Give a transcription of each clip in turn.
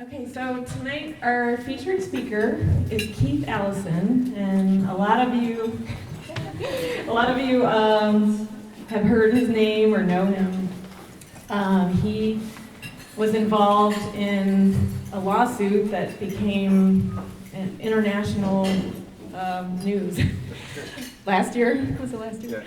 Okay, so tonight our featured speaker is Keith Allison, and a lot of you have heard his name or know him. He was involved in a lawsuit that became an international news. Last year? Was it last year?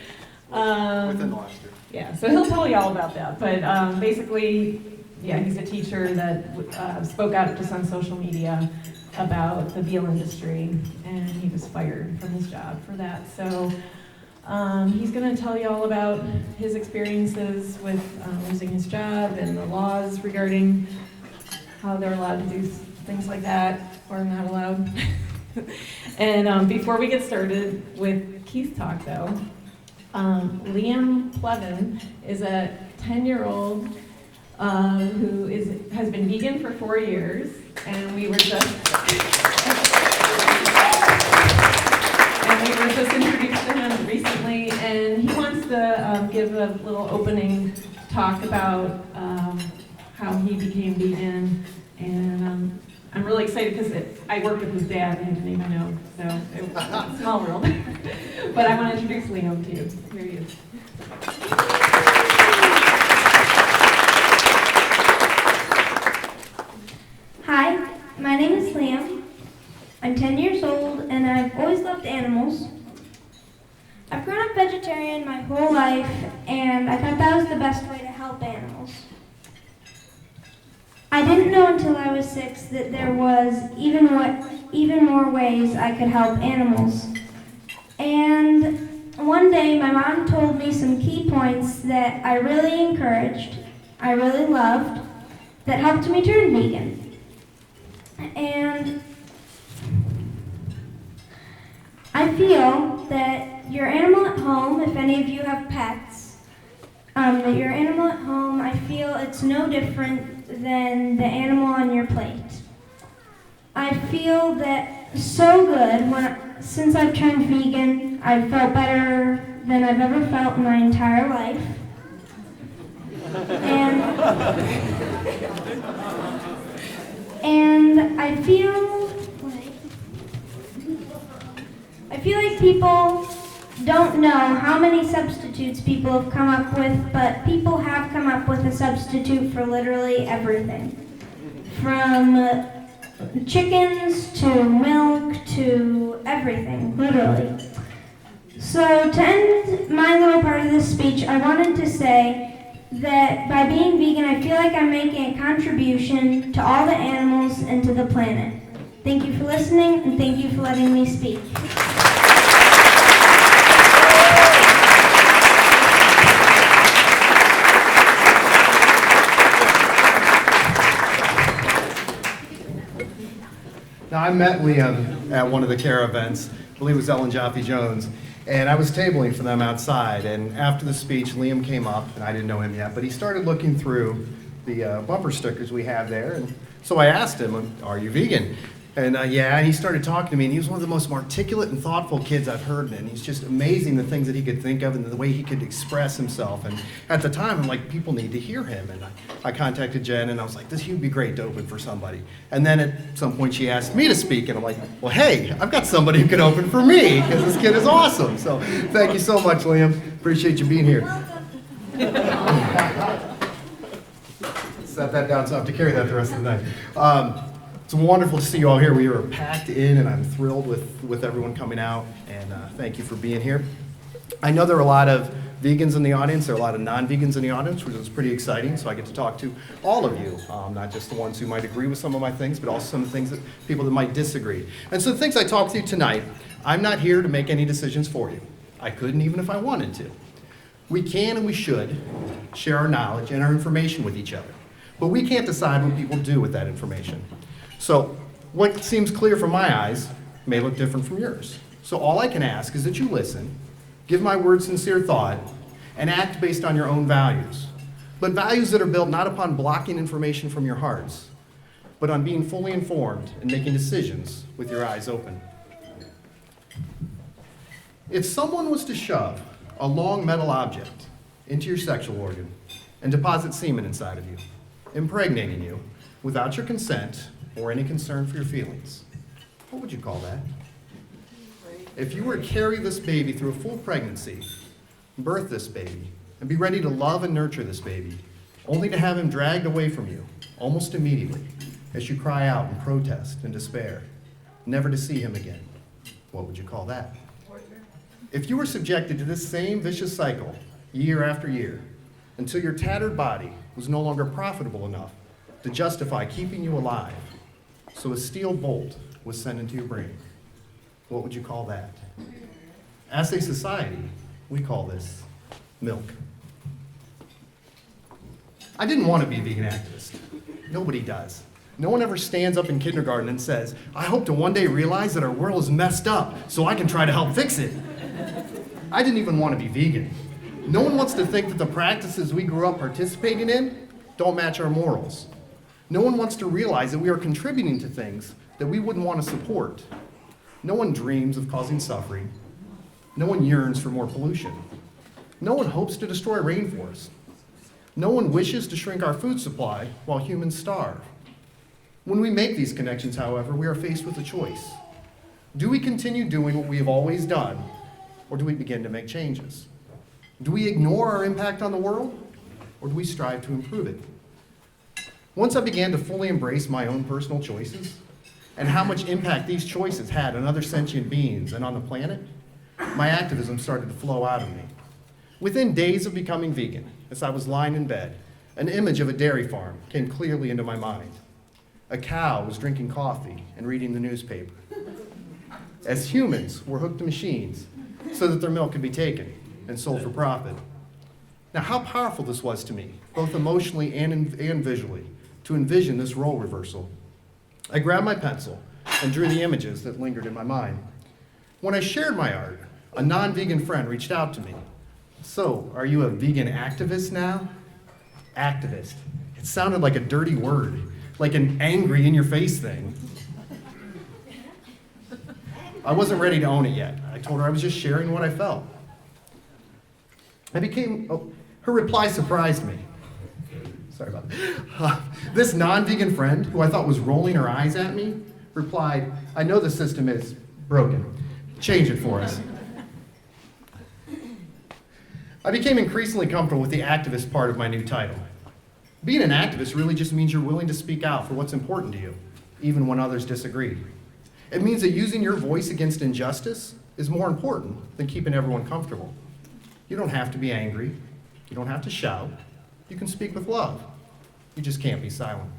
Yeah, within the last year. Yeah, so he'll tell you all about that. But basically, yeah, he's a teacher that spoke out just on social media about the veal industry, and he was fired from his job for that. So he's going to tell you all about his experiences with losing his job and the laws regarding how they're allowed to do things like that or not allowed. And before we get started with Keith's talk, though, Liam Plevin is a 10-year-old who has been vegan for 4 years, and we were just introduced to him recently, and he wants to give a little opening talk about how he became vegan, and I'm really excited because I worked with his dad and I didn't even know, so it was a small world. But I want to introduce Liam to you. Here he is. Hi, my name is Liam. I'm 10 years old and I've always loved animals. I've grown up vegetarian my whole life and I thought that was the best way to help animals. I didn't know until I was 6 that there was even more ways I could help animals. And one day my mom told me some key points that I really encouraged, I really loved, that helped me turn vegan. And I feel that your animal at home, if any of you have pets, that your animal at home, I feel it's no different than the animal on your plate. I feel that so good since I've turned vegan, I've felt better than I've ever felt in my entire life. And I feel like people don't know how many substitutes people have come up with, but people have come up with a substitute for literally everything. From chickens to milk to everything, literally. So to end my little part of this speech, I wanted to say that by being vegan, I feel like I'm making a contribution to all the animals and to the planet. Thank you for listening, and thank you for letting me speak. Now, I met Liam at one of the CARE events, I believe it was Ellen Jaffe Jones, and I was tabling for them outside, and after the speech, Liam came up, and I didn't know him yet, but he started looking through the bumper stickers we have there, and so I asked him, "Are you vegan?" And yeah, and he started talking to me, and he was one of the most articulate and thoughtful kids I've heard, and he's just amazing the things that he could think of and the way he could express himself. And at the time, I'm like, people need to hear him. And I contacted Jen, and I was like, this would be great to open for somebody. And then at some point, she asked me to speak, and I'm like, well, hey, I've got somebody who can open for me, because this kid is awesome. So thank you so much, Liam. Appreciate you being here. Set that down so I have to carry that the rest of the night. It's wonderful to see you all here. We are packed in, and I'm thrilled with everyone coming out, and thank you for being here. I know there are a lot of vegans in the audience. There are a lot of non-vegans in the audience, which is pretty exciting, so I get to talk to all of you, not just the ones who might agree with some of my things, but also some of the things that people that might disagree. And so the things I talk to you tonight, I'm not here to make any decisions for you. I couldn't even if I wanted to. We can and we should share our knowledge and our information with each other, but we can't decide what people do with that information. So what seems clear from my eyes may look different from yours. So all I can ask is that you listen, give my words sincere thought, and act based on your own values. But values that are built not upon blocking information from your hearts, but on being fully informed and making decisions with your eyes open. If someone was to shove a long metal object into your sexual organ and deposit semen inside of you, impregnating you, without your consent or any concern for your feelings. What would you call that? If you were to carry this baby through a full pregnancy, birth this baby, and be ready to love and nurture this baby, only to have him dragged away from you almost immediately as you cry out in protest and despair, never to see him again, what would you call that? If you were subjected to this same vicious cycle year after year until your tattered body was no longer profitable enough to justify keeping you alive, so a steel bolt was sent into your brain, what would you call that? As a society, we call this milk. I didn't want to be a vegan activist. Nobody does. No one ever stands up in kindergarten and says, I hope to one day realize that our world is messed up so I can try to help fix it. I didn't even want to be vegan. No one wants to think that the practices we grew up participating in don't match our morals. No one wants to realize that we are contributing to things that we wouldn't want to support. No one dreams of causing suffering. No one yearns for more pollution. No one hopes to destroy rainforests. No one wishes to shrink our food supply while humans starve. When we make these connections, however, we are faced with a choice. Do we continue doing what we have always done, or do we begin to make changes? Do we ignore our impact on the world, or do we strive to improve it? Once I began to fully embrace my own personal choices, and how much impact these choices had on other sentient beings and on the planet, my activism started to flow out of me. Within days of becoming vegan, as I was lying in bed, an image of a dairy farm came clearly into my mind. A cow was drinking coffee and reading the newspaper. As humans were hooked to machines so that their milk could be taken and sold for profit. Now, how powerful this was to me, both emotionally and visually, to envision this role reversal. I grabbed my pencil and drew the images that lingered in my mind. When I shared my art, a non-vegan friend reached out to me. So, are you a vegan activist now? Activist. It sounded like a dirty word, like an angry in-your-face thing. I wasn't ready to own it yet. I told her I was just sharing what I felt. Her reply surprised me. Sorry about that. This non-vegan friend, who I thought was rolling her eyes at me, replied, I know the system is broken. Change it for us. I became increasingly comfortable with the activist part of my new title. Being an activist really just means you're willing to speak out for what's important to you, even when others disagree. It means that using your voice against injustice is more important than keeping everyone comfortable. You don't have to be angry. You don't have to shout. You can speak with love. You just can't be silent.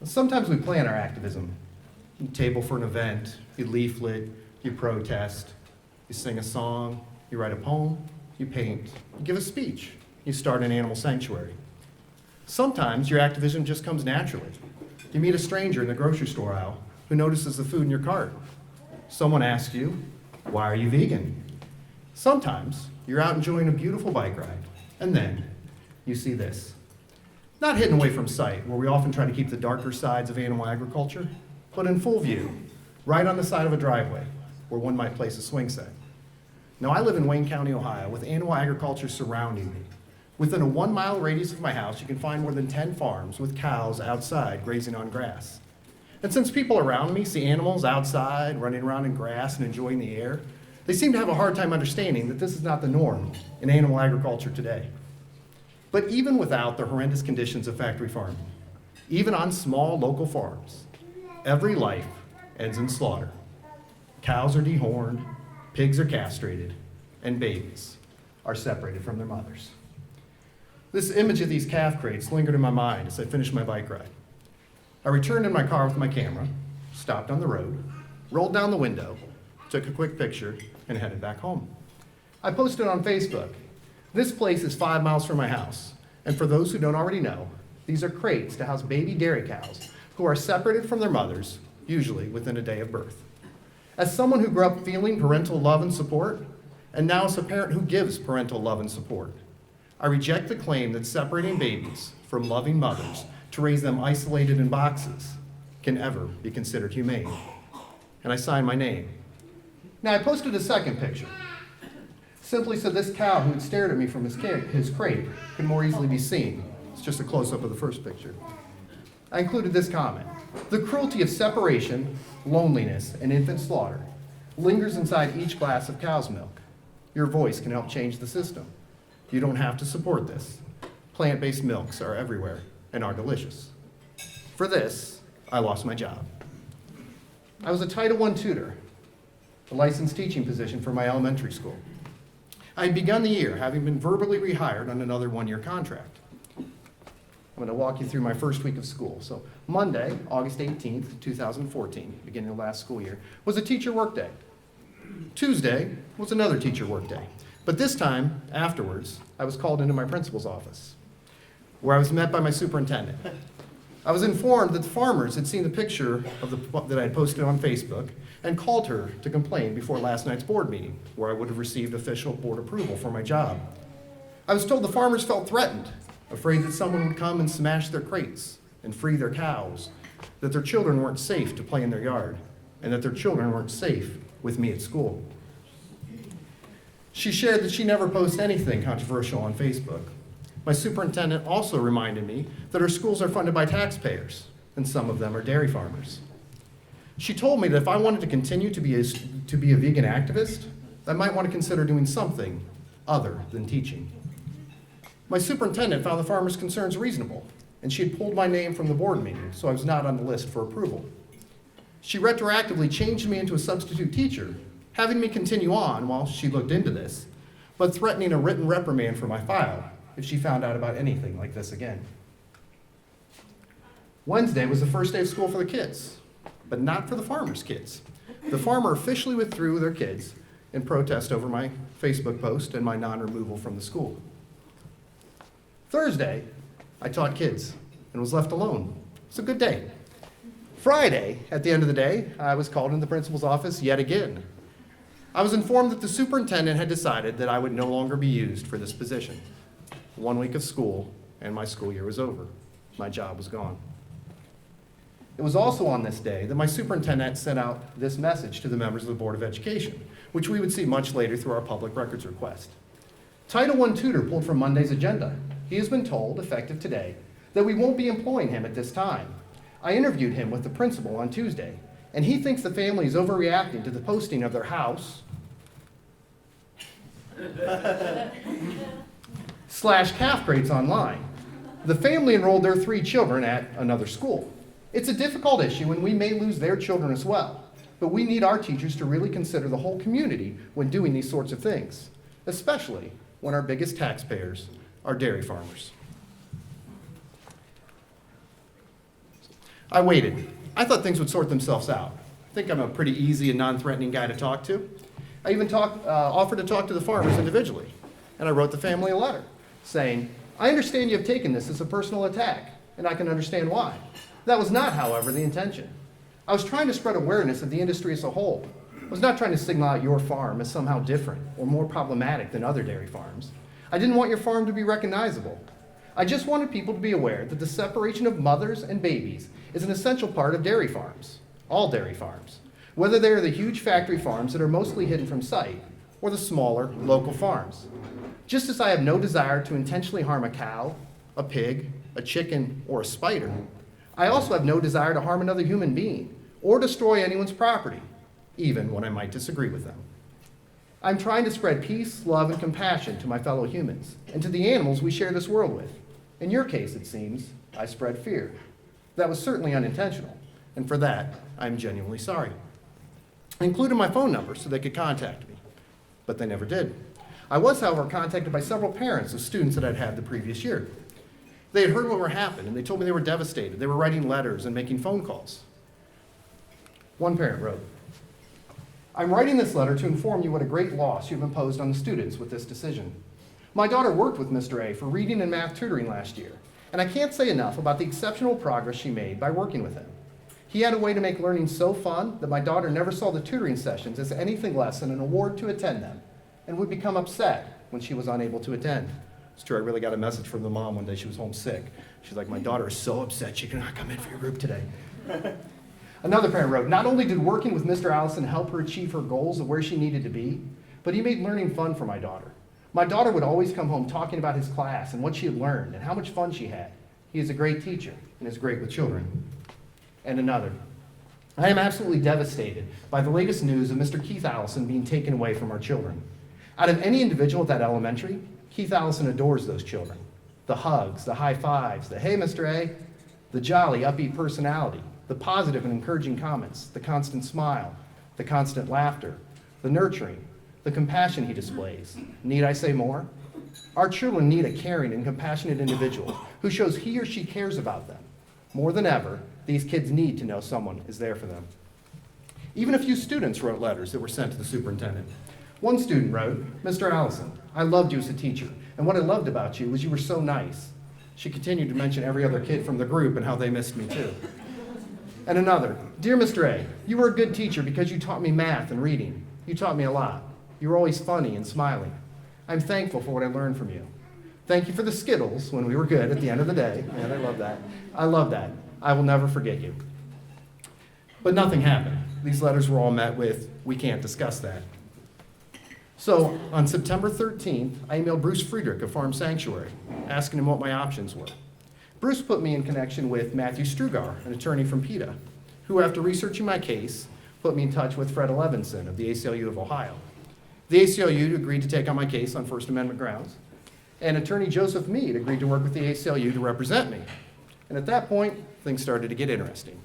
Sometimes we plan our activism. You table for an event, you leaflet, you protest, you sing a song, you write a poem, you paint, you give a speech, you start an animal sanctuary. Sometimes your activism just comes naturally. You meet a stranger in the grocery store aisle who notices the food in your cart. Someone asks you, why are you vegan? Sometimes you're out enjoying a beautiful bike ride, and then you see this. Not hidden away from sight, where we often try to keep the darker sides of animal agriculture, but in full view, right on the side of a driveway, where one might place a swing set. Now, I live in Wayne County, Ohio, with animal agriculture surrounding me. Within a 1-mile radius of my house, you can find more than 10 farms with cows outside grazing on grass. And since people around me see animals outside, running around in grass and enjoying the air, they seem to have a hard time understanding that this is not the norm in animal agriculture today. But even without the horrendous conditions of factory farming, even on small local farms, every life ends in slaughter. Cows are dehorned, pigs are castrated, and babies are separated from their mothers. This image of these calf crates lingered in my mind as I finished my bike ride. I returned in my car with my camera, stopped on the road, rolled down the window, took a quick picture, and headed back home. I posted on Facebook. This place is 5 miles from my house, and for those who don't already know, these are crates to house baby dairy cows who are separated from their mothers, usually within a day of birth. As someone who grew up feeling parental love and support, and now as a parent who gives parental love and support, I reject the claim that separating babies from loving mothers to raise them isolated in boxes can ever be considered humane. And I signed my name. Now, I posted a second picture, simply so this cow who had stared at me from his crate could more easily be seen. It's just a close-up of the first picture. I included this comment. The cruelty of separation, loneliness, and infant slaughter lingers inside each glass of cow's milk. Your voice can help change the system. You don't have to support this. Plant-based milks are everywhere and are delicious. For this, I lost my job. I was a Title I tutor, a licensed teaching position for my elementary school. I had begun the year having been verbally rehired on another one-year contract. I'm going to walk you through my first week of school. So Monday, August 18th, 2014, beginning of last school year, was a teacher workday. Tuesday was another teacher workday. But this time, afterwards, I was called into my principal's office, where I was met by my superintendent. I was informed that the farmers had seen the picture that I had posted on Facebook and called her to complain before last night's board meeting, where I would have received official board approval for my job. I was told the farmers felt threatened, afraid that someone would come and smash their crates and free their cows, that their children weren't safe to play in their yard, and that their children weren't safe with me at school. She shared that she never posts anything controversial on Facebook. My superintendent also reminded me that our schools are funded by taxpayers, and some of them are dairy farmers. She told me that if I wanted to continue to be a vegan activist, I might want to consider doing something other than teaching. My superintendent found the farmers' concerns reasonable, and she had pulled my name from the board meeting, so I was not on the list for approval. She retroactively changed me into a substitute teacher, having me continue on while she looked into this, but threatening a written reprimand for my file if she found out about anything like this again. Wednesday was the first day of school for the kids, but not for the farmers' kids. The farmer officially withdrew their kids in protest over my Facebook post and my non-removal from the school. Thursday, I taught kids and was left alone. It's a good day. Friday, at the end of the day, I was called into the principal's office yet again. I was informed that the superintendent had decided that I would no longer be used for this position. 1 week of school, and my school year was over. My job was gone. It was also on this day that my superintendent sent out this message to the members of the Board of Education, which we would see much later through our public records request. Title I tutor pulled from Monday's agenda. He has been told, effective today, that we won't be employing him at this time. I interviewed him with the principal on Tuesday, and he thinks the family is overreacting to the posting of their house / calf crates online. The family enrolled their 3 children at another school. It's a difficult issue, and we may lose their children as well. But we need our teachers to really consider the whole community when doing these sorts of things, especially when our biggest taxpayers are dairy farmers. I waited. I thought things would sort themselves out. I think I'm a pretty easy and non-threatening guy to talk to. I even offered to talk to the farmers individually, and I wrote the family a letter saying, I understand you have taken this as a personal attack, and I can understand why. That was not, however, the intention. I was trying to spread awareness of the industry as a whole. I was not trying to single out your farm as somehow different or more problematic than other dairy farms. I didn't want your farm to be recognizable. I just wanted people to be aware that the separation of mothers and babies is an essential part of dairy farms, all dairy farms, whether they are the huge factory farms that are mostly hidden from sight or the smaller local farms. Just as I have no desire to intentionally harm a cow, a pig, a chicken, or a spider, I also have no desire to harm another human being or destroy anyone's property, even when I might disagree with them. I'm trying to spread peace, love, and compassion to my fellow humans and to the animals we share this world with. In your case, it seems, I spread fear. That was certainly unintentional, and for that, I'm genuinely sorry. I included my phone number so they could contact me, but they never did. I was, however, contacted by several parents of students that I'd had the previous year. They had heard what happened, and they told me they were devastated. They were writing letters and making phone calls. One parent wrote, I'm writing this letter to inform you what a great loss you've imposed on the students with this decision. My daughter worked with Mr. A for reading and math tutoring last year, and I can't say enough about the exceptional progress she made by working with him. He had a way to make learning so fun that my daughter never saw the tutoring sessions as anything less than an award to attend them, and would become upset when she was unable to attend. It's true, I really got a message from the mom one day. She was homesick. She's like, my daughter is so upset she cannot come in for your group today. Another parent wrote, not only did working with Mr. Allison help her achieve her goals of where she needed to be, but he made learning fun for my daughter. My daughter would always come home talking about his class and what she had learned and how much fun she had. He is a great teacher and is great with children. And another, I am absolutely devastated by the latest news of Mr. Keith Allison being taken away from our children. Out of any individual at that elementary, Keith Allison adores those children. The hugs, the high fives, the hey, Mr. A, the jolly, upbeat personality, the positive and encouraging comments, the constant smile, the constant laughter, the nurturing, the compassion he displays. Need I say more? Our children need a caring and compassionate individual who shows he or she cares about them. More than ever, these kids need to know someone is there for them. Even a few students wrote letters that were sent to the superintendent. One student wrote, Mr. Allison, I loved you as a teacher, and what I loved about you was you were so nice. She continued to mention every other kid from the group and how they missed me too. And another, Dear Mr. A, you were a good teacher because you taught me math and reading. You taught me a lot. You were always funny and smiling. I'm thankful for what I learned from you. Thank you for the Skittles when we were good at the end of the day. Man, I love that. I love that. I will never forget you. But nothing happened. These letters were all met with, we can't discuss that. So on September 13th, I emailed Bruce Friedrich of Farm Sanctuary, asking him what my options were. Bruce put me in connection with Matthew Strugar, an attorney from PETA, who, after researching my case, put me in touch with Fred Levinson of the ACLU of Ohio. The ACLU agreed to take on my case on First Amendment grounds, and attorney Joseph Meade agreed to work with the ACLU to represent me. And at that point, things started to get interesting.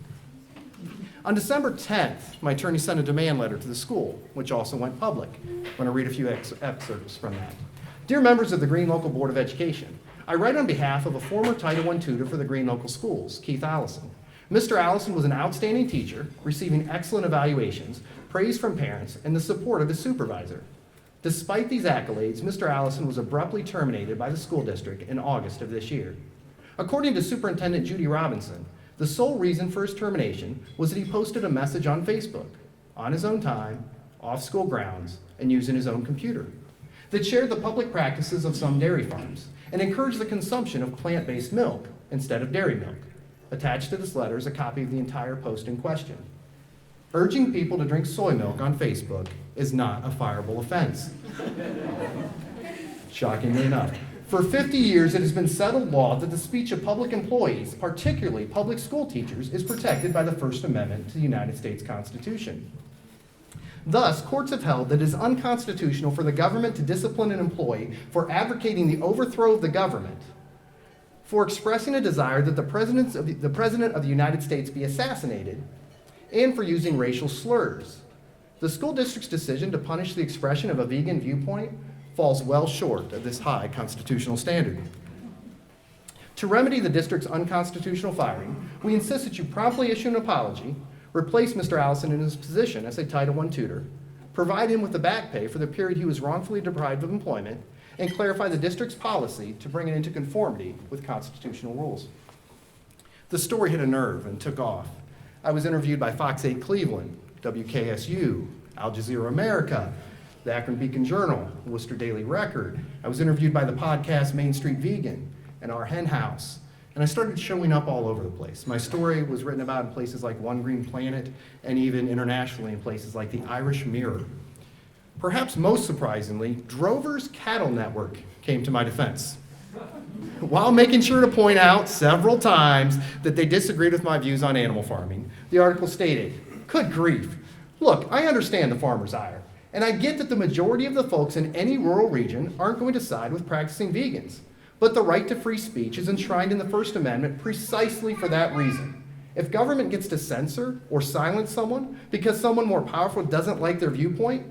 On December 10th, my attorney sent a demand letter to the school, which also went public. I'm going to read a few excerpts from that. Dear members of the Green Local Board of Education, I write on behalf of a former Title I tutor for the Green Local Schools, Keith Allison. Mr. Allison was an outstanding teacher, receiving excellent evaluations, praise from parents, and the support of his supervisor. Despite these accolades, Mr. Allison was abruptly terminated by the school district in August of this year. According to Superintendent Judy Robinson, the sole reason for his termination was that he posted a message on Facebook, on his own time, off school grounds, and using his own computer, that shared the public practices of some dairy farms and encouraged the consumption of plant-based milk instead of dairy milk. Attached to this letter is a copy of the entire post in question. Urging people to drink soy milk on Facebook is not a fireable offense. Shockingly enough. For 50 years, it has been settled law that the speech of public employees, particularly public school teachers, is protected by the First Amendment to the United States Constitution. Thus, courts have held that it is unconstitutional for the government to discipline an employee for advocating the overthrow of the government, for expressing a desire that the President of the United States be assassinated, and for using racial slurs. The school district's decision to punish the expression of a vegan viewpoint falls well short of this high constitutional standard. To remedy the district's unconstitutional firing, we insist that you promptly issue an apology, replace Mr. Allison in his position as a Title I tutor, provide him with the back pay for the period he was wrongfully deprived of employment, and clarify the district's policy to bring it into conformity with constitutional rules. The story hit a nerve and took off. I was interviewed by Fox 8 Cleveland, WKSU, Al Jazeera America, the Akron Beacon Journal, Worcester Daily Record. I was interviewed by the podcast Main Street Vegan and Our Hen House. And I started showing up all over the place. My story was written about in places like One Green Planet and even internationally in places like the Irish Mirror. Perhaps most surprisingly, Drover's Cattle Network came to my defense, while making sure to point out several times that they disagreed with my views on animal farming. The article stated, good grief, look, I understand the farmer's ire, and I get that the majority of the folks in any rural region aren't going to side with practicing vegans. But the right to free speech is enshrined in the First Amendment precisely for that reason. If government gets to censor or silence someone because someone more powerful doesn't like their viewpoint,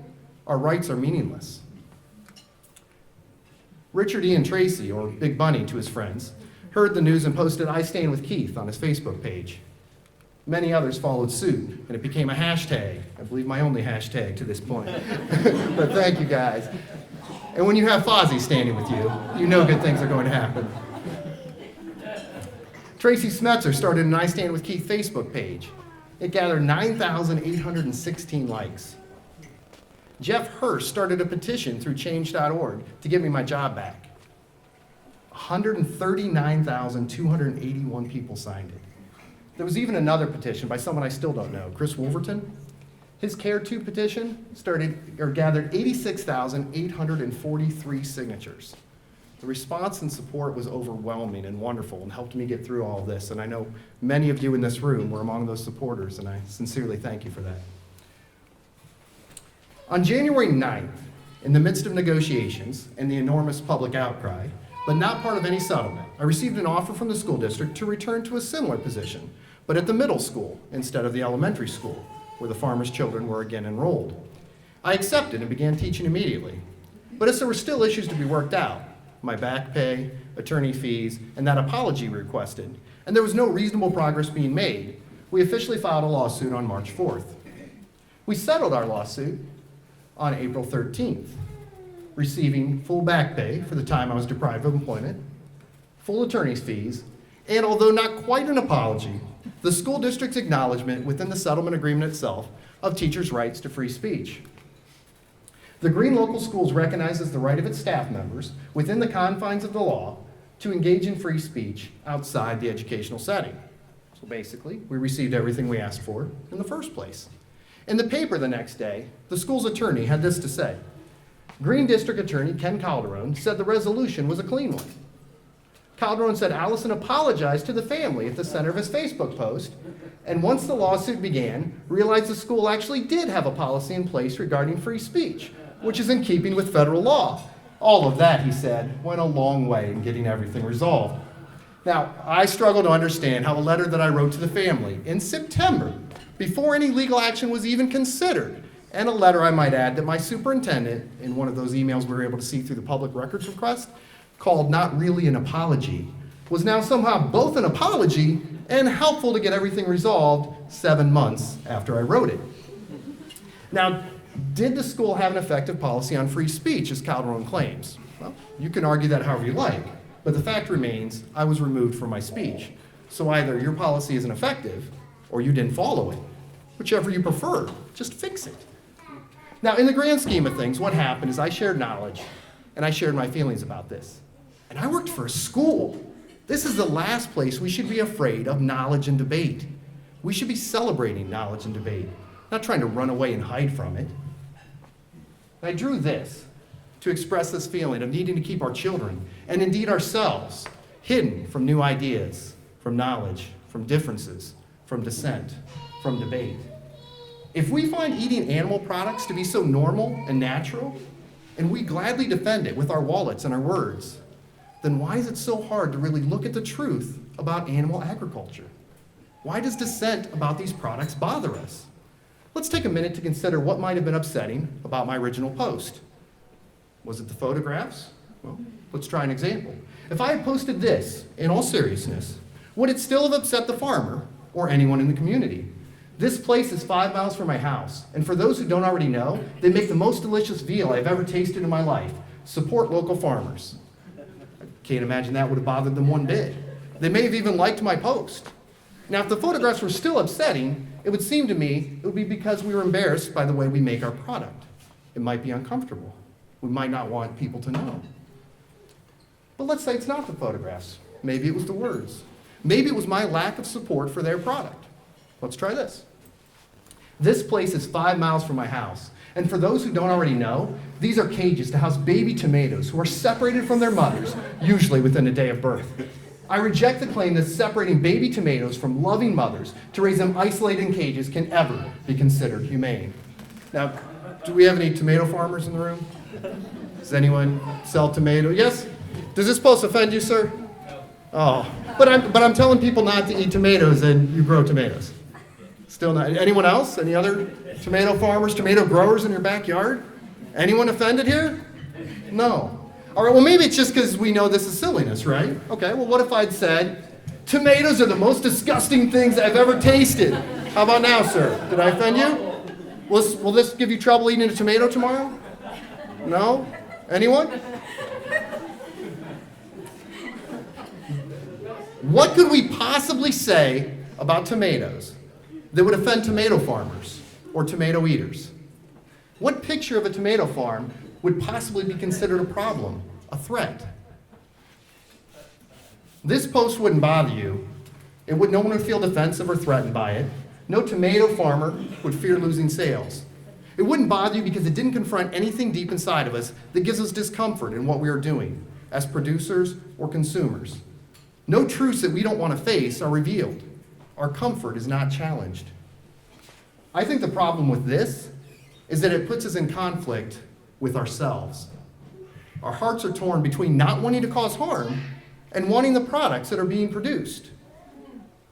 our rights are meaningless. Richard Ian Tracy, or Big Bunny to his friends, heard the news and posted "I stand with Keith" on his Facebook page. Many others followed suit, and it became a hashtag. I believe my only hashtag to this point. But thank you guys. And when you have Fozzie standing with you, you know good things are going to happen. Tracy Smetzer started an I Stand With Keith Facebook page. It gathered 9,816 likes. Jeff Hurst started a petition through change.org to give me my job back. 139,281 people signed it. There was even another petition by someone I still don't know, Chris Wolverton. His Care to petition gathered 86,843 signatures. The response and support was overwhelming and wonderful and helped me get through all of this. And I know many of you in this room were among those supporters, and I sincerely thank you for that. On January 9th, in the midst of negotiations and the enormous public outcry, but not part of any settlement, I received an offer from the school district to return to a similar position, but at the middle school instead of the elementary school, where the farmers' children were again enrolled. I accepted and began teaching immediately. But as there were still issues to be worked out, my back pay, attorney fees, and that apology requested, and there was no reasonable progress being made, we officially filed a lawsuit on March 4th. We settled our lawsuit on April 13th, receiving full back pay for the time I was deprived of employment, full attorney's fees, and although not quite an apology, the school district's acknowledgement within the settlement agreement itself of teachers' rights to free speech. The Green Local Schools recognizes the right of its staff members within the confines of the law to engage in free speech outside the educational setting. So basically, we received everything we asked for in the first place. In the paper the next day, the school's attorney had this to say. Green District Attorney Ken Calderon said the resolution was a clean one. Calderon said Allison apologized to the family at the center of his Facebook post, and once the lawsuit began, realized the school actually did have a policy in place regarding free speech, which is in keeping with federal law. All of that, he said, went a long way in getting everything resolved. Now, I struggle to understand how a letter that I wrote to the family in September, before any legal action was even considered, and a letter, I might add, that my superintendent, in one of those emails we were able to see through the public records request, called not really an apology, was now somehow both an apology and helpful to get everything resolved 7 months after I wrote it. Now, did the school have an effective policy on free speech, as Calderon claims? Well, you can argue that however you like, but the fact remains I was removed from my speech. So either your policy isn't effective or you didn't follow it. Whichever you prefer, just fix it. Now, in the grand scheme of things, what happened is I shared knowledge and I shared my feelings about this. And I worked for a school. This is the last place we should be afraid of knowledge and debate. We should be celebrating knowledge and debate, not trying to run away and hide from it. I drew this to express this feeling of needing to keep our children, and indeed ourselves, hidden from new ideas, from knowledge, from differences, from dissent, from debate. If we find eating animal products to be so normal and natural, and we gladly defend it with our wallets and our words, then why is it so hard to really look at the truth about animal agriculture? Why does dissent about these products bother us? Let's take a minute to consider what might have been upsetting about my original post. Was it the photographs? Well, let's try an example. If I had posted this, in all seriousness, would it still have upset the farmer or anyone in the community? This place is 5 miles from my house, and for those who don't already know, they make the most delicious veal I've ever tasted in my life. Support local farmers. I can't imagine that would have bothered them one bit. They may have even liked my post. Now, if the photographs were still upsetting, it would seem to me it would be because we were embarrassed by the way we make our product. It might be uncomfortable. We might not want people to know. But let's say it's not the photographs. Maybe it was the words. Maybe it was my lack of support for their product. Let's try this. This place is 5 miles from my house. And for those who don't already know, these are cages to house baby tomatoes who are separated from their mothers, usually within a day of birth. I reject the claim that separating baby tomatoes from loving mothers to raise them isolated in cages can ever be considered humane. Now, do we have any tomato farmers in the room? Does anyone sell tomatoes? Yes? Does this post offend you, sir? Oh, but I'm telling people not to eat tomatoes, and you grow tomatoes. Still not. Anyone else? Any other tomato farmers, tomato growers in your backyard? Anyone offended here? No. All right, well, maybe it's just because we know this is silliness, right? Okay, well, what if I'd said, tomatoes are the most disgusting things I've ever tasted? How about now, sir? Did I offend you? Will this give you trouble eating a tomato tomorrow? No? Anyone? What could we possibly say about tomatoes that would offend tomato farmers or tomato eaters? What picture of a tomato farm would possibly be considered a problem, a threat? This post wouldn't bother you. No one would feel defensive or threatened by it. No tomato farmer would fear losing sales. It wouldn't bother you because it didn't confront anything deep inside of us that gives us discomfort in what we are doing as producers or consumers. No truths that we don't want to face are revealed. Our comfort is not challenged. I think the problem with this is that it puts us in conflict with ourselves. Our hearts are torn between not wanting to cause harm and wanting the products that are being produced.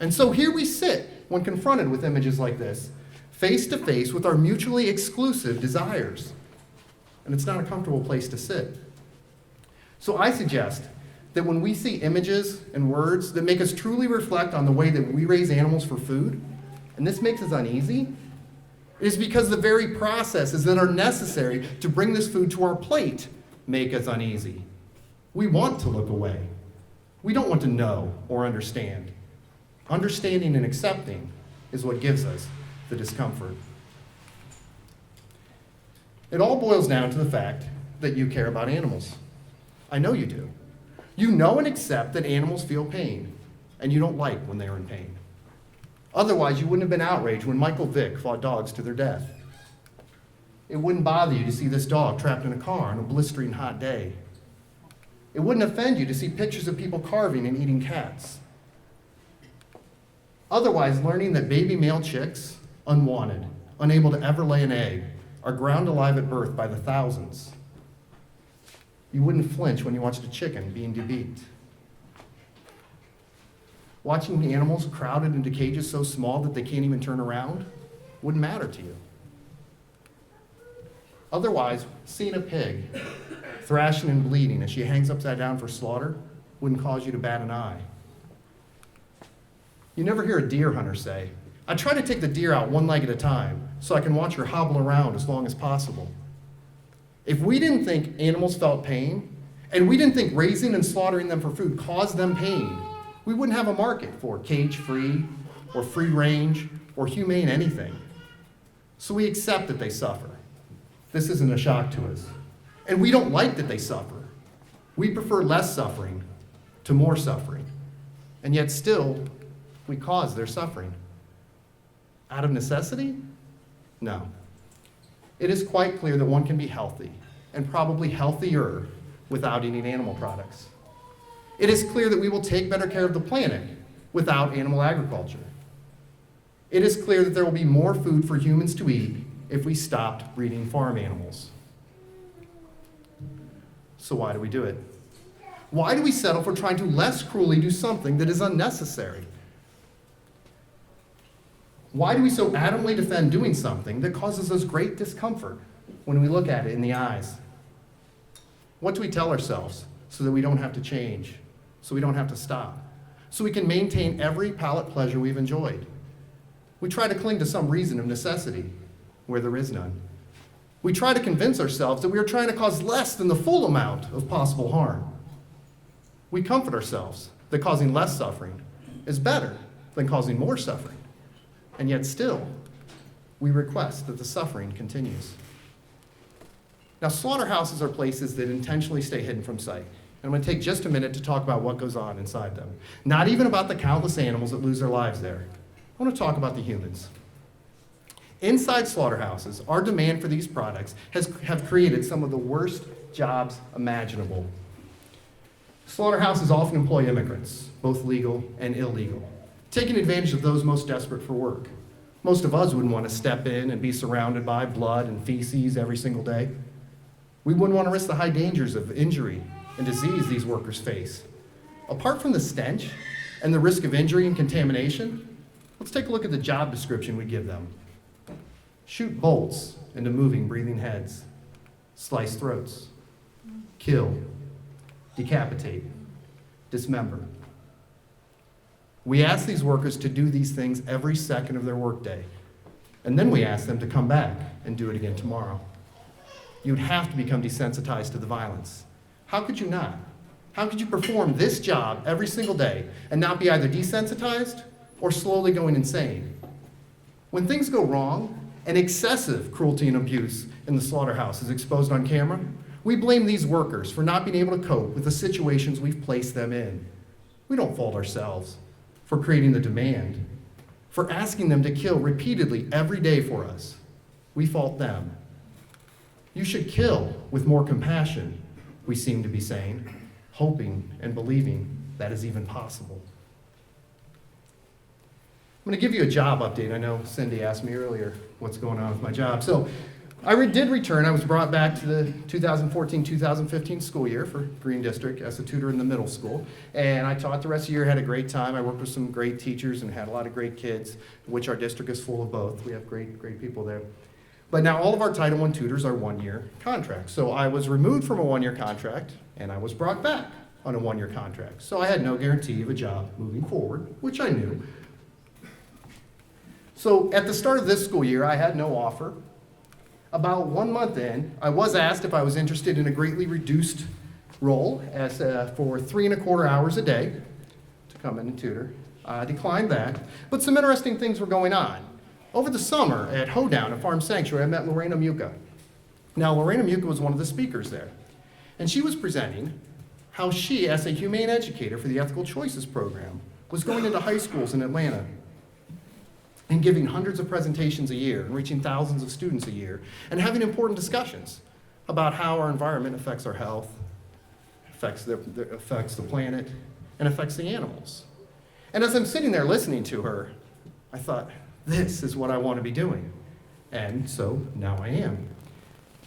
And so here we sit when confronted with images like this, face to face with our mutually exclusive desires. And it's not a comfortable place to sit. So I suggest that when we see images and words that make us truly reflect on the way that we raise animals for food, and this makes us uneasy, it is because the very processes that are necessary to bring this food to our plate make us uneasy. We want to look away. We don't want to know or understand. Understanding and accepting is what gives us the discomfort. It all boils down to the fact that you care about animals. I know you do. You know and accept that animals feel pain, and you don't like when they are in pain. Otherwise, you wouldn't have been outraged when Michael Vick fought dogs to their death. It wouldn't bother you to see this dog trapped in a car on a blistering hot day. It wouldn't offend you to see pictures of people carving and eating cats. Otherwise, learning that baby male chicks, unwanted, unable to ever lay an egg, are ground alive at birth by the thousands. You wouldn't flinch when you watched a chicken being debeaked. Watching the animals crowded into cages so small that they can't even turn around wouldn't matter to you. Otherwise, seeing a pig thrashing and bleeding as she hangs upside down for slaughter wouldn't cause you to bat an eye. You never hear a deer hunter say, "I try to take the deer out one leg at a time so I can watch her hobble around as long as possible." If we didn't think animals felt pain, and we didn't think raising and slaughtering them for food caused them pain, we wouldn't have a market for cage-free or free-range or humane anything. So we accept that they suffer. This isn't a shock to us. And we don't like that they suffer. We prefer less suffering to more suffering. And yet still, we cause their suffering. Out of necessity? No. It is quite clear that one can be healthy, and probably healthier, without eating animal products. It is clear that we will take better care of the planet without animal agriculture. It is clear that there will be more food for humans to eat if we stopped breeding farm animals. So why do we do it? Why do we settle for trying to less cruelly do something that is unnecessary? Why do we so adamantly defend doing something that causes us great discomfort when we look at it in the eyes? What do we tell ourselves so that we don't have to change, so we don't have to stop, so we can maintain every palate pleasure we've enjoyed? We try to cling to some reason of necessity where there is none. We try to convince ourselves that we are trying to cause less than the full amount of possible harm. We comfort ourselves that causing less suffering is better than causing more suffering. And yet still, we request that the suffering continues. Now, slaughterhouses are places that intentionally stay hidden from sight. And I'm going to take just a minute to talk about what goes on inside them. Not even about the countless animals that lose their lives there. I want to talk about the humans. Inside slaughterhouses, our demand for these products have created some of the worst jobs imaginable. Slaughterhouses often employ immigrants, both legal and illegal, taking advantage of those most desperate for work. Most of us wouldn't want to step in and be surrounded by blood and feces every single day. We wouldn't want to risk the high dangers of injury and disease these workers face. Apart from the stench and the risk of injury and contamination, let's take a look at the job description we give them. Shoot bolts into moving, breathing heads, slice throats, kill, decapitate, dismember. We ask these workers to do these things every second of their workday, and then we ask them to come back and do it again tomorrow. You'd have to become desensitized to the violence. How could you not? How could you perform this job every single day and not be either desensitized or slowly going insane? When things go wrong and excessive cruelty and abuse in the slaughterhouse is exposed on camera, we blame these workers for not being able to cope with the situations we've placed them in. We don't fault ourselves for creating the demand. for asking them to kill repeatedly every day for us. We fault them. You should kill with more compassion, we seem to be saying, hoping and believing that is even possible. I'm going to give you a job update. I know Cindy asked me earlier what's going on with my job. So I did return. I was brought back to the 2014-2015 school year for Green District as a tutor in the middle school. And I taught the rest of the year, had a great time. I worked with some great teachers and had a lot of great kids, which our district is full of both. We have great people there. But now all of our Title I tutors are one-year contracts. So I was removed from a one-year contract, and I was brought back on a one-year contract. So I had no guarantee of a job moving forward, which I knew. So at the start of this school year, I had no offer. About 1 month in, I was asked if I was interested in a greatly reduced role as for 3¼ hours a day to come in and tutor. I declined that, but some interesting things were going on. Over the summer at Hoedown at Farm Sanctuary, I met Lorena Muka. Now, Lorena Muka was one of the speakers there, and she was presenting how she, as a humane educator for the Ethical Choices program, was going into high schools in Atlanta and giving hundreds of presentations a year and reaching thousands of students a year and having important discussions about how our environment affects our health, affects the planet, and affects the animals. And as I'm sitting there listening to her, I thought, this is what I want to be doing. And so now I am.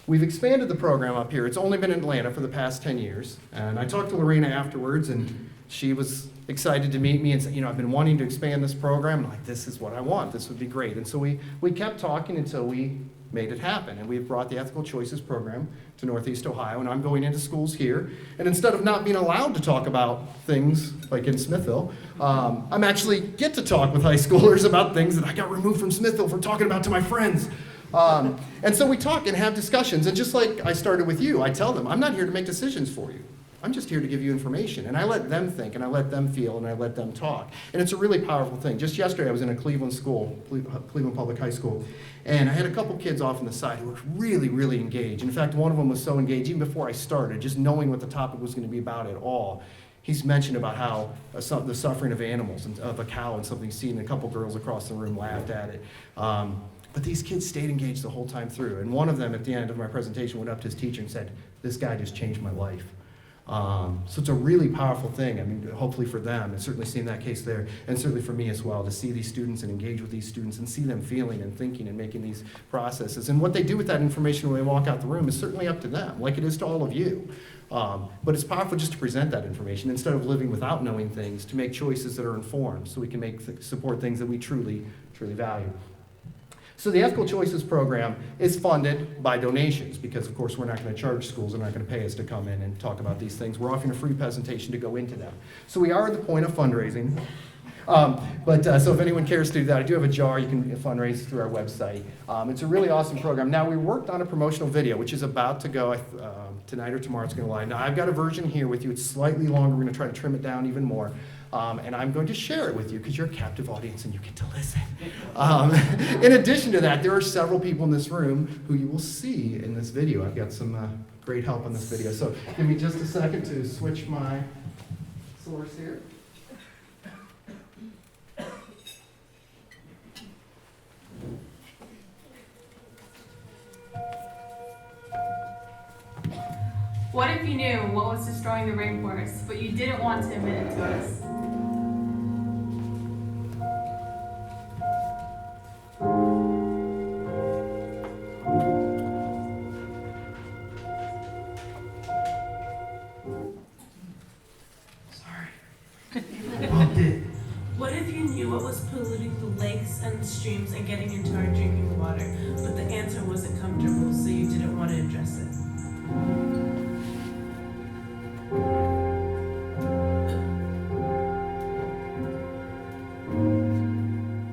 We've expanded the program up here. It's only been in Atlanta for the past 10 years. And I talked to Lorena afterwards, and she was excited to meet me and said, I've been wanting to expand this program. I'm like, this is what I want. This would be great. And so we kept talking until we made it happen. And we've brought the Ethical Choices program to Northeast Ohio. And I'm going into schools here. And instead of not being allowed to talk about things like in Smithville, I'm actually get to talk with high schoolers about things that I got removed from Smithville for talking about to my friends. And so we talk and have discussions. And just like I started with you, I tell them, I'm not here to make decisions for you. I'm just here to give you information. And I let them think, and I let them feel, and I let them talk. And it's a really powerful thing. Just yesterday, I was in a Cleveland school, Cleveland Public High School, and I had a couple kids off on the side who were really, really engaged. In fact, one of them was so engaged, even before I started, just knowing what the topic was going to be about at all. He's mentioned about how the suffering of animals, and of a cow and something seen, and a couple girls across the room laughed at it. But these kids stayed engaged the whole time through. And one of them, at the end of my presentation, went up to his teacher and said, this guy just changed my life. So it's a really powerful thing. I mean, hopefully for them, and certainly seeing that case there, and certainly for me as well, to see these students and engage with these students and see them feeling and thinking and making these processes. And what they do with that information when they walk out the room is certainly up to them, like it is to all of you. But it's powerful just to present that information instead of living without knowing things, to make choices that are informed so we can support things that we truly value. So the Ethical Choices program is funded by donations because, of course, we're not going to charge schools. They're not going to pay us to come in and talk about these things. We're offering a free presentation to go into them. So we are at the point of fundraising. So if anyone cares to do that, I do have a jar. You can fundraise through our website. It's a really awesome program. Now, we worked on a promotional video, which is about to go tonight or tomorrow. It's going to live. Now, I've got a version here with you. It's slightly longer. We're going to try to trim it down even more. And I'm going to share it with you because you're a captive audience and you get to listen. In addition to that, there are several people in this room who you will see in this video. I've got some great help on this video. So give me just a second to switch my source here. What if you knew what was destroying the rainforest, but you didn't want to admit it to us? What if you knew what was polluting the lakes and streams and getting into our drinking water, but the answer wasn't comfortable, so you didn't want to address it?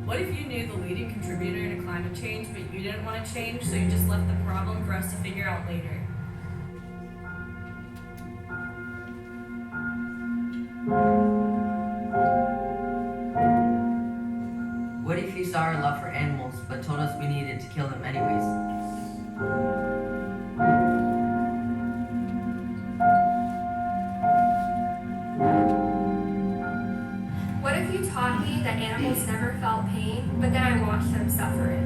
What if you knew the leading contributor to climate change, but you didn't want to change, so you just left the problem for us to figure out later? What if you saw our love for animals, but told us we needed to kill them anyways? What if you taught me that that animals never felt pain, but then I watched them suffer it.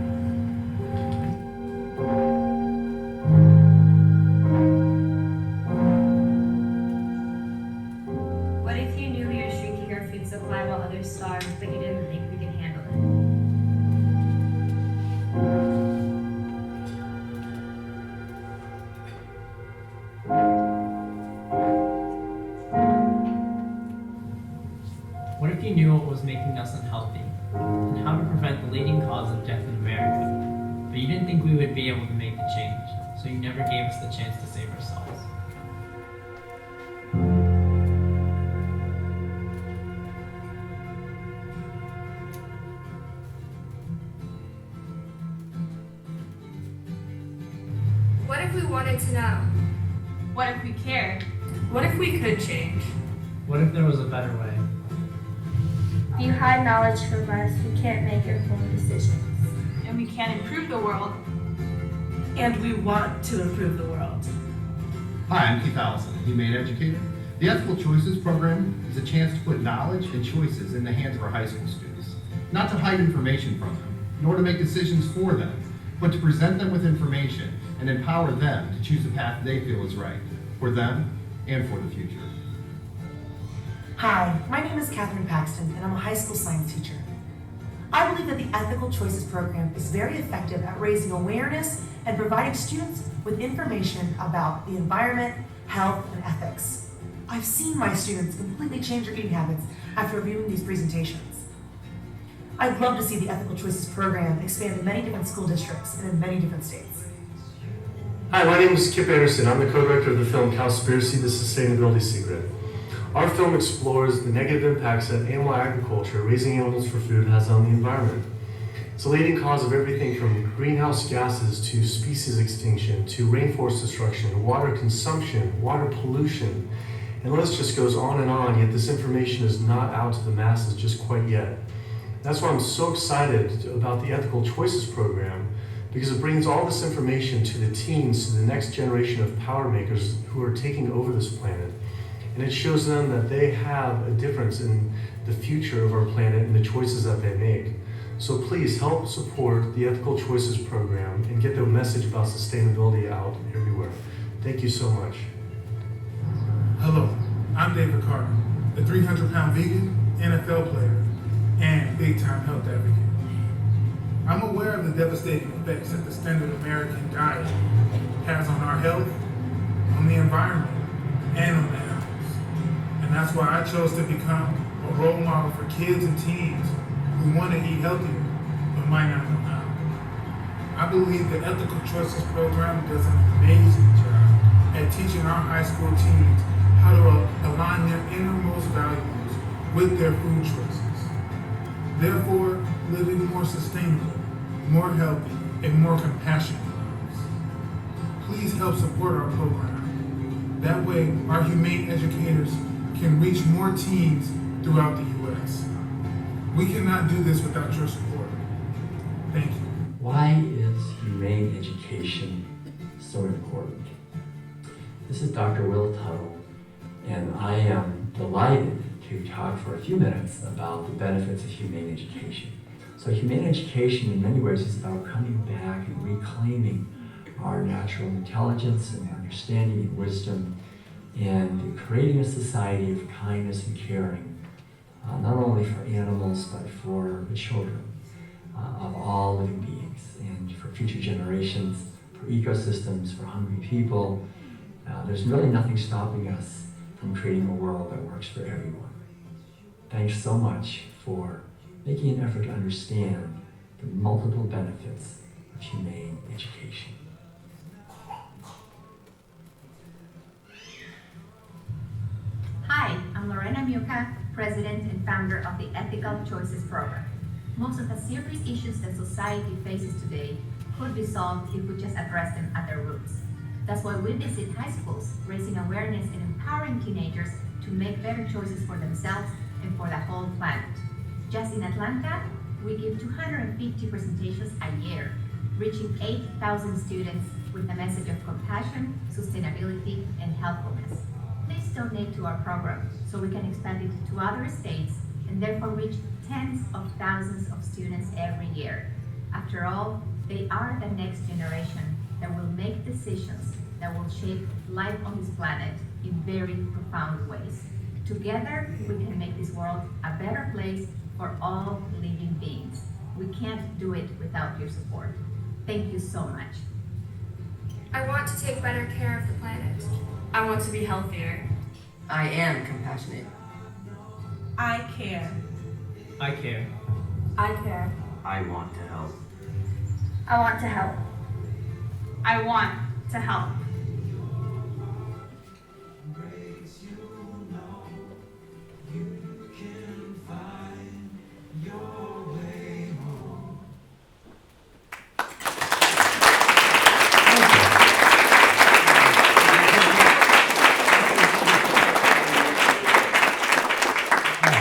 What if you knew we were shrinking our food supply while others starved, but you didn't think we could handle it? What if you knew what was making us unhealthy, and how to prevent the leading cause of death in America, but you didn't think we would be able to make the change, so you never gave us the chance to save ourselves? What if we wanted to know? What if we cared? What if we could change? What if there was a better way? If you hide knowledge from us, we can't make informed decisions. And we can improve the world. And we want to improve the world. Hi, I'm Keith Allison, Humane educator. The Ethical Choices program is a chance to put knowledge and choices in the hands of our high school students. Not to hide information from them, nor to make decisions for them, but to present them with information and empower them to choose the path they feel is right, for them and for the future. Hi, my name is Catherine Paxton, and I'm a high school science teacher. I believe that the Ethical Choices program is very effective at raising awareness and providing students with information about the environment, health, and ethics. I've seen my students completely change their eating habits after reviewing these presentations. I'd love to see the Ethical Choices program expand to many different school districts and in many different states. Hi, my name is Kip Anderson. I'm the co-director of the film Cowspiracy, The Sustainability Secret. Our film explores the negative impacts that animal agriculture, raising animals for food, has on the environment. It's a leading cause of everything from greenhouse gases to species extinction, to rainforest destruction, water consumption, water pollution, and the list just goes on, yet this information is not out to the masses just quite yet. That's why I'm so excited about the Ethical Choices program, because it brings all this information to the teens, to the next generation of power makers who are taking over this planet. And it shows them that they have a difference in the future of our planet and the choices that they make. So please help support the Ethical Choices program and get the message about sustainability out everywhere. Thank you so much. Hello, I'm David Carter, a 300-pound vegan, NFL player, and big-time health advocate. I'm aware of the devastating effects that the standard American diet has on our health, on the environment, and on the animals. And that's why I chose to become a role model for kids and teens who want to eat healthier, but might not know how. I believe the Ethical Choices program does an amazing job at teaching our high school teens how to align their innermost values with their food choices. Therefore, living more sustainable, more healthy, and more compassionate lives. Please help support our program. That way, our humane educators can reach more teens throughout the U.S. We cannot do this without your support. Thank you. Why is humane education so important? This is Dr. Will Tuttle, and I am delighted to talk for a few minutes about the benefits of humane education. So humane education in many ways is about coming back and reclaiming our natural intelligence and understanding and wisdom, and creating a society of kindness and caring, not only for animals, but for the children of all living beings, and for future generations, for ecosystems, for hungry people. There's really nothing stopping us from creating a world that works for everyone. Thanks so much for making an effort to understand the multiple benefits of humane education. Hi, I'm Lorena Muka, President and founder of the Ethical Choices Program. Most of the serious issues that society faces today could be solved if we just address them at their roots. That's why we visit high schools, raising awareness and empowering teenagers to make better choices for themselves and for the whole planet. Just in Atlanta, we give 250 presentations a year, reaching 8,000 students with a message of compassion, sustainability, and helpfulness. Please donate to our program so we can expand it to other states and therefore reach tens of thousands of students every year. After all, they are the next generation that will make decisions that will shape life on this planet in very profound ways. Together, we can make this world a better place for all living beings. We can't do it without your support. Thank you so much. I want to take better care of the planet. I want to be healthier. I am compassionate. I care. I care. I care. I want to help. I want to help. I want to help.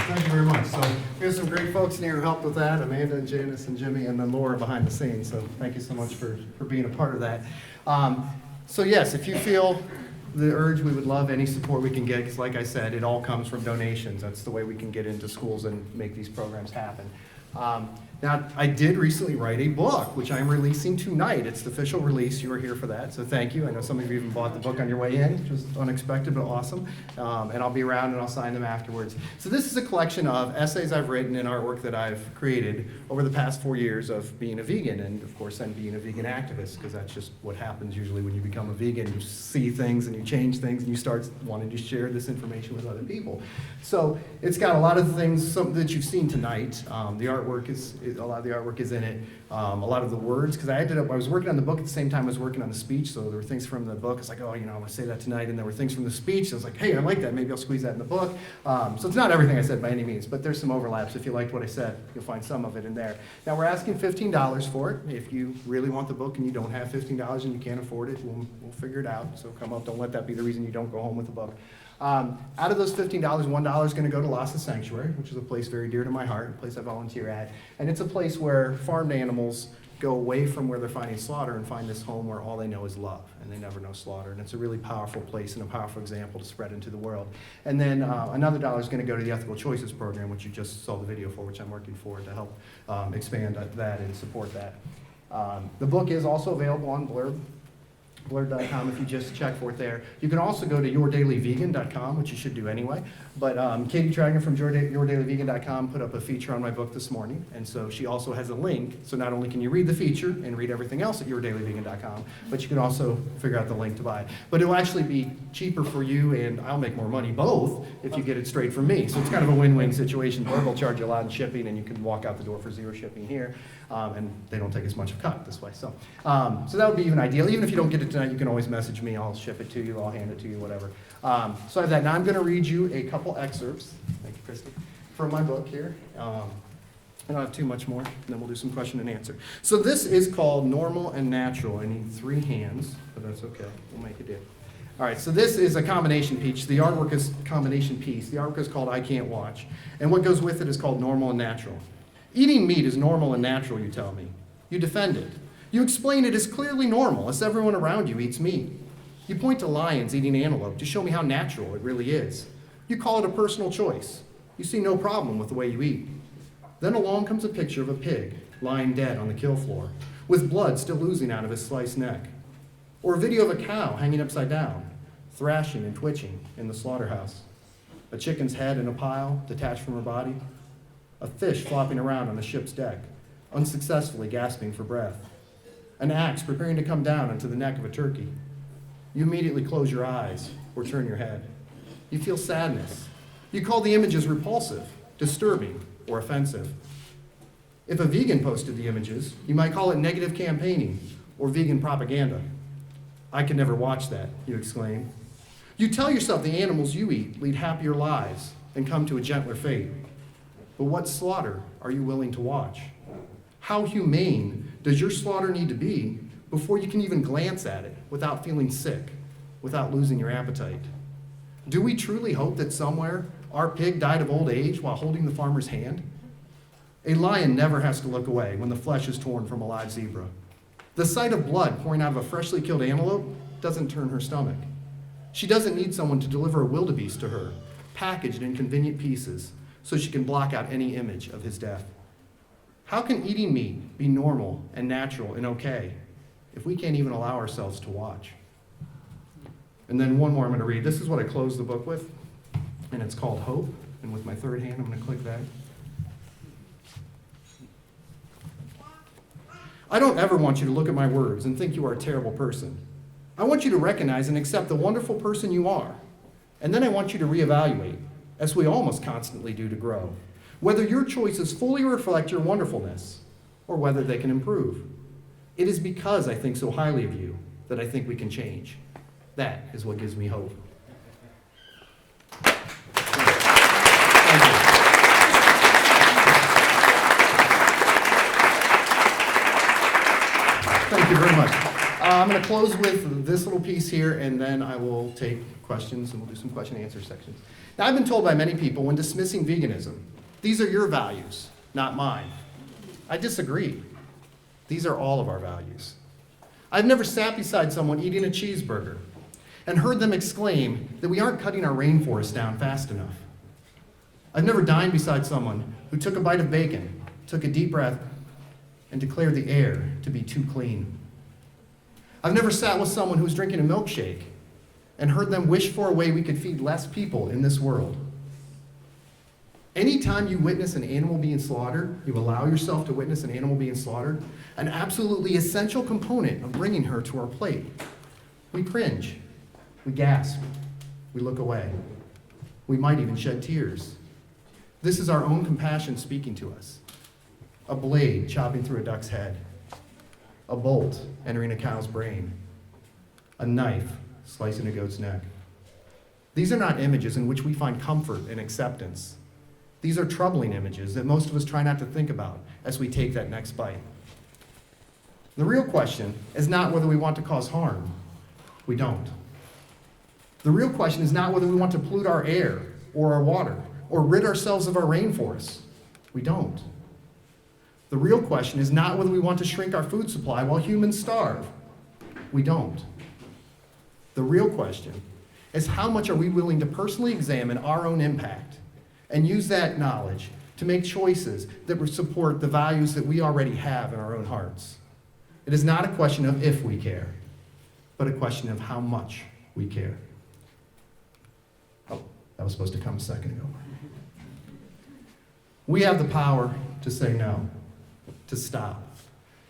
Thank you very much. So we have some great folks in here who helped with that, Amanda and Janice and Jimmy, and then Laura behind the scenes. So thank you so much for being a part of that. So yes, if you feel the urge, we would love any support we can get, because like I said, it all comes from donations. That's the way we can get into schools and make these programs happen. Now, I did recently write a book, which I'm releasing tonight. It's the official release. You were here for that, so thank you. I know some of you even bought the book on your way in, which was unexpected but awesome. And I'll be around and I'll sign them afterwards. So this is a collection of essays I've written and artwork that I've created over the past 4 years of being a vegan, and of course then being a vegan activist, because that's just what happens usually when you become a vegan. You see things and you change things and you start wanting to share this information with other people. So it's got a lot of the things that you've seen tonight. The artwork is a lot of the artwork is in it. A lot of the words, because I was working on the book at the same time I was working on the speech, so there were things from the book. It's like, oh, I want to say that tonight, and there were things from the speech. So I was like, hey, I like that. Maybe I'll squeeze that in the book. So it's not everything I said by any means, but there's some overlaps. If you liked what I said, you'll find some of it in there. Now we're asking $15 for it. If you really want the book and you don't have $15 and you can't afford it, we'll figure it out. So come up. Don't let that be the reason you don't go home with the book. Out of those $15, $1 is going to go to Lhasa Sanctuary, which is a place very dear to my heart, a place I volunteer at. And it's a place where farmed animals go away from where they're finding slaughter and find this home where all they know is love, and they never know slaughter. And it's a really powerful place and a powerful example to spread into the world. And then another $1 is going to go to the Ethical Choices program, which you just saw the video for, which I'm working for, to help expand that and support that. The book is also available on blurb.com if you just check for it there. You can also go to yourdailyvegan.com, which you should do anyway. But Katie Trager from yourdailyvegan.com put up a feature on my book this morning, and so she also has a link. So not only can you read the feature and read everything else at yourdailyvegan.com, but you can also figure out the link to buy it. But it'll actually be cheaper for you, and I'll make more money both if you get it straight from me. So it's kind of a win-win situation. Blurb will charge you a lot in shipping, and you can walk out the door for zero shipping here. And they don't take as much of a cut this way. So that would be even ideal. Even if you don't get it tonight, you can always message me. I'll ship it to you. I'll hand it to you, whatever. So I have that. Now I'm going to read you a couple excerpts, thank you, Christy, from my book here. I don't have too much more, and then we'll do some question and answer. So this is called Normal and Natural. I need 3 hands, but that's okay. We'll make it do. All right, so this is a combination piece. The artwork is combination piece. The artwork is called I Can't Watch. And what goes with it is called Normal and Natural. Eating meat is normal and natural, you tell me. You defend it. You explain it as clearly normal, as everyone around you eats meat. You point to lions eating antelope to show me how natural it really is. You call it a personal choice. You see no problem with the way you eat. Then along comes a picture of a pig lying dead on the kill floor, with blood still oozing out of his sliced neck. Or a video of a cow hanging upside down, thrashing and twitching in the slaughterhouse. A chicken's head in a pile, detached from her body. A fish flopping around on the ship's deck, unsuccessfully gasping for breath. An axe preparing to come down onto the neck of a turkey. You immediately close your eyes or turn your head. You feel sadness. You call the images repulsive, disturbing, or offensive. If a vegan posted the images, you might call it negative campaigning or vegan propaganda. I can never watch that, you exclaim. You tell yourself the animals you eat lead happier lives and come to a gentler fate. But what slaughter are you willing to watch? How humane does your slaughter need to be before you can even glance at it without feeling sick, without losing your appetite? Do we truly hope that somewhere our pig died of old age while holding the farmer's hand? A lion never has to look away when the flesh is torn from a live zebra. The sight of blood pouring out of a freshly killed antelope doesn't turn her stomach. She doesn't need someone to deliver a wildebeest to her, packaged in convenient pieces, so she can block out any image of his death? How can eating meat be normal and natural and okay if we can't even allow ourselves to watch? And then one more I'm going to read. This is what I closed the book with, and it's called Hope. And with my third hand, I'm going to click that. I don't ever want you to look at my words and think you are a terrible person. I want you to recognize and accept the wonderful person you are. And then I want you to reevaluate, as we almost constantly do to grow, whether your choices fully reflect your wonderfulness or whether they can improve. It is because I think so highly of you that I think we can change. That is what gives me hope. Thank you very much. I'm going to close with this little piece here, and then I will take questions, and we'll do some question and answer sections. Now, I've been told by many people when dismissing veganism, these are your values, not mine. I disagree. These are all of our values. I've never sat beside someone eating a cheeseburger and heard them exclaim that we aren't cutting our rainforest down fast enough. I've never dined beside someone who took a bite of bacon, took a deep breath, and declared the air to be too clean. I've never sat with someone who was drinking a milkshake and heard them wish for a way we could feed less people in this world. Anytime you witness an animal being slaughtered, you allow yourself to witness an animal being slaughtered, an absolutely essential component of bringing her to our plate, we cringe, we gasp, we look away. We might even shed tears. This is our own compassion speaking to us. A blade chopping through a duck's head, a bolt entering a cow's brain, a knife slicing a goat's neck. These are not images in which we find comfort and acceptance. These are troubling images that most of us try not to think about as we take that next bite. The real question is not whether we want to cause harm. We don't. The real question is not whether we want to pollute our air or our water or rid ourselves of our rainforests. We don't. The real question is not whether we want to shrink our food supply while humans starve. We don't. The real question is how much are we willing to personally examine our own impact and use that knowledge to make choices that will support the values that we already have in our own hearts. It is not a question of if we care, but a question of how much we care. Oh, that was supposed to come a second ago. We have the power to say no, to stop,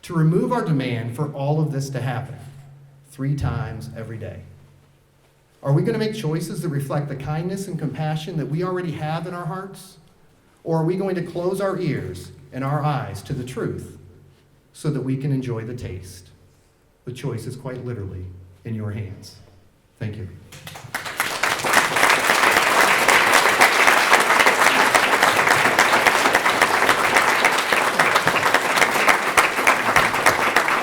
to remove our demand for all of this to happen 3 times every day. Are we going to make choices that reflect the kindness and compassion that we already have in our hearts? Or are we going to close our ears and our eyes to the truth so that we can enjoy the taste? The choice is quite literally in your hands. Thank you.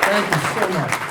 Thank you so much.